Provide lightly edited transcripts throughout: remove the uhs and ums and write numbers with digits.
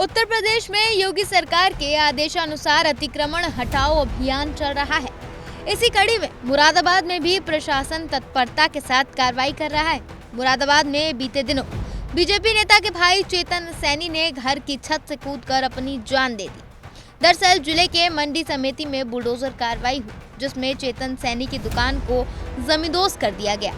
उत्तर प्रदेश में योगी सरकार के आदेशानुसार अतिक्रमण हटाओ अभियान चल रहा है। इसी कड़ी में मुरादाबाद में भी प्रशासन तत्परता के साथ कार्रवाई कर रहा है। मुरादाबाद में बीते दिनों बीजेपी नेता के भाई चेतन सैनी ने घर की छत से कूदकर अपनी जान दे दी। दरअसल जिले के मंडी समिति में बुलडोजर कार्रवाई हुई, जिसमें चेतन सैनी की दुकान को जमींदोज कर दिया गया।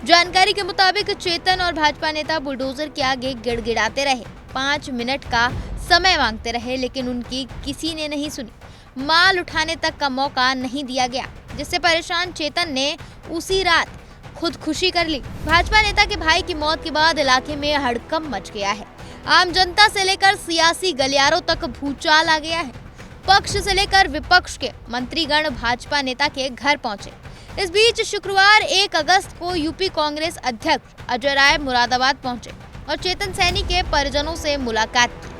जानकारी के मुताबिक चेतन और भाजपा नेता बुलडोजर के आगे गिड़गिड़ाते रहे, 5 मिनट का समय मांगते रहे, लेकिन उनकी किसी ने नहीं सुनी। माल उठाने तक का मौका नहीं दिया गया, जिससे परेशान चेतन ने उसी रात खुदकुशी कर ली। भाजपा नेता के भाई की मौत के बाद इलाके में हड़कंप मच गया है। आम जनता से लेकर सियासी गलियारों तक भूचाल आ गया है। पक्ष से लेकर विपक्ष के मंत्रीगण भाजपा नेता के घर पहुंचे। इस बीच शुक्रवार 1 अगस्त को यूपी कांग्रेस अध्यक्ष अजय राय मुरादाबाद पहुंचे और चेतन सैनी के परिजनों से मुलाकात की।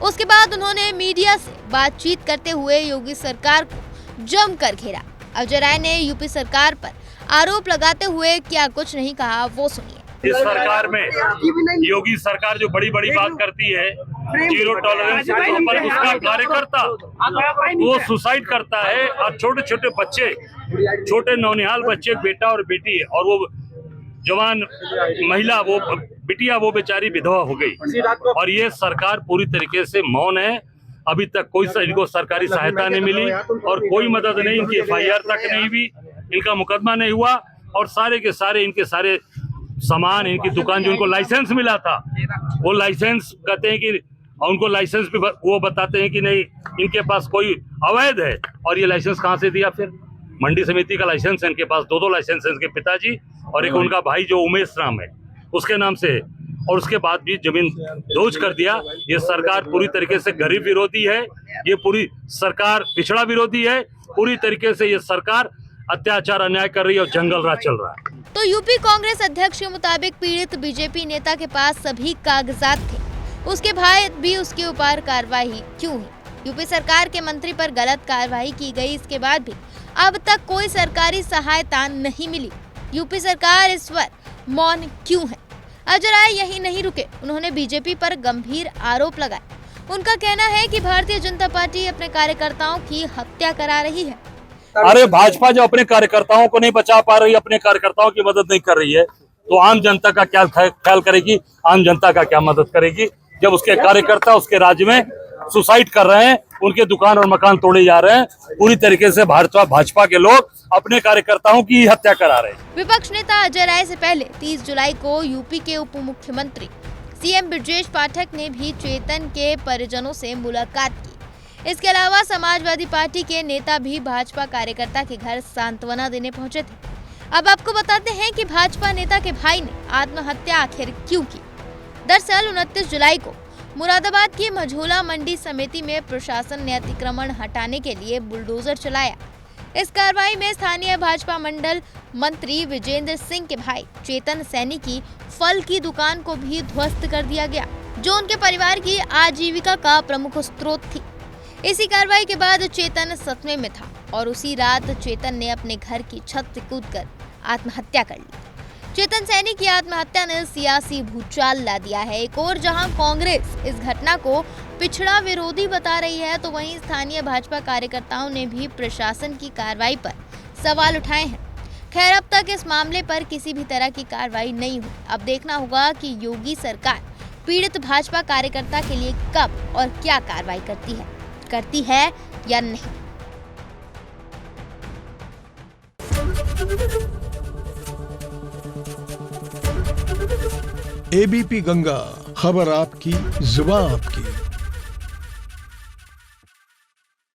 उसके बाद उन्होंने मीडिया से बातचीत करते हुए योगी सरकार को जमकर घेरा। अजय राय ने यूपी सरकार पर आरोप लगाते हुए क्या कुछ नहीं कहा, वो सुनिए। इस सरकार में योगी सरकार जो बड़ी बड़ी बात करती है, जीरो टॉलरेंस के ऊपर, उसका कार्यकर्ता वो सुसाइड करता है और छोटे छोटे बच्चे, छोटे नौनिहाल बच्चे, बेटा और बेटी, और वो जवान महिला, वो बिटिया, वो बेचारी विधवा हो गई। और ये सरकार पूरी तरीके से मौन है। अभी तक कोई इनको सरकारी सहायता नहीं मिली और कोई मदद नहीं, इनकी FIR तक नहीं हुई, इनका मुकदमा नहीं हुआ, और सारे के सारे इनके सारे सामान, इनकी दुकान जो उनको लाइसेंस मिला था, वो लाइसेंस कहते हैं कि उनको लाइसेंस भी वो बताते हैं कि नहीं, इनके पास कोई अवैध है। और ये लाइसेंस कहाँ से दिया? फिर मंडी समिति का लाइसेंस है इनके पास, 2 लाइसेंस है इनके पिताजी और एक उनका भाई जो उमेश राम है, उसके नाम से है। और उसके बाद भी जमीन दोज कर दिया। ये सरकार पूरी तरीके से गरीब विरोधी है, ये पूरी सरकार पिछड़ा विरोधी है, पूरी तरीके से ये सरकार अत्याचार अन्याय कर रही है और जंगल राज चल रहा है। तो यूपी कांग्रेस अध्यक्ष के मुताबिक पीड़ित बीजेपी नेता के पास सभी कागजात थे, उसके भाई भी उसके ऊपर कार्रवाई क्यों हुई? यूपी सरकार के मंत्री पर गलत कार्रवाई की गई, इसके बाद भी अब तक कोई सरकारी सहायता नहीं मिली। यूपी सरकार इस पर मौन क्यों है? अजय राय यही नहीं रुके, उन्होंने बीजेपी पर गंभीर आरोप लगाए। उनका कहना है कि भारतीय जनता पार्टी अपने कार्यकर्ताओं की हत्या करा रही है। अरे भाजपा जो अपने कार्यकर्ताओं को नहीं बचा पा रही, अपने कार्यकर्ताओं की मदद नहीं कर रही है, तो आम जनता का क्या ख्याल करेगी? आम जनता का क्या मदद करेगी जब उसके कार्यकर्ता उसके राज्य में सुसाइड कर रहे हैं, उनके दुकान और मकान तोड़े जा रहे हैं? पूरी तरीके से भाजपा के लोग अपने कार्यकर्ताओं की हत्या करा रहे हैं। विपक्ष नेता अजय राय से पहले 30 जुलाई को यूपी के उप मुख्यमंत्री CM ब्रजेश पाठक ने भी चेतन के परिजनों से मुलाकात की। इसके अलावा समाजवादी पार्टी के नेता भी भाजपा कार्यकर्ता के घर सांत्वना देने पहुंचे थे। अब आपको बताते हैं कि भाजपा नेता के भाई ने आत्महत्या आखिर क्यों की। दरअसल 29 जुलाई को मुरादाबाद की मझोला मंडी समिति में प्रशासन ने अतिक्रमण हटाने के लिए बुलडोजर चलाया। इस कार्रवाई में स्थानीय भाजपा मंडल मंत्री विजेंद्र सिंह के भाई चेतन सैनी की फल की दुकान को भी ध्वस्त कर दिया गया, जो उनके परिवार की आजीविका का प्रमुख स्रोत थी। इसी कार्रवाई के बाद चेतन सदमे में था और उसी रात चेतन ने अपने घर की छत से कूदकर आत्महत्या कर ली। चेतन सैनी की आत्महत्या ने सियासी भूचाल ला दिया है। एक और जहां कांग्रेस इस घटना को पिछड़ा विरोधी बता रही है, तो वहीं स्थानीय भाजपा कार्यकर्ताओं ने भी प्रशासन की कार्रवाई पर सवाल उठाए हैं। खैर, अब तक इस मामले पर किसी भी तरह की कार्रवाई नहीं हुई। अब देखना होगा कि योगी सरकार पीड़ित भाजपा कार्यकर्ता के लिए कब और क्या कार्रवाई करती है या नहीं। ABP गंगा, खबर आपकी, जुबान आपकी।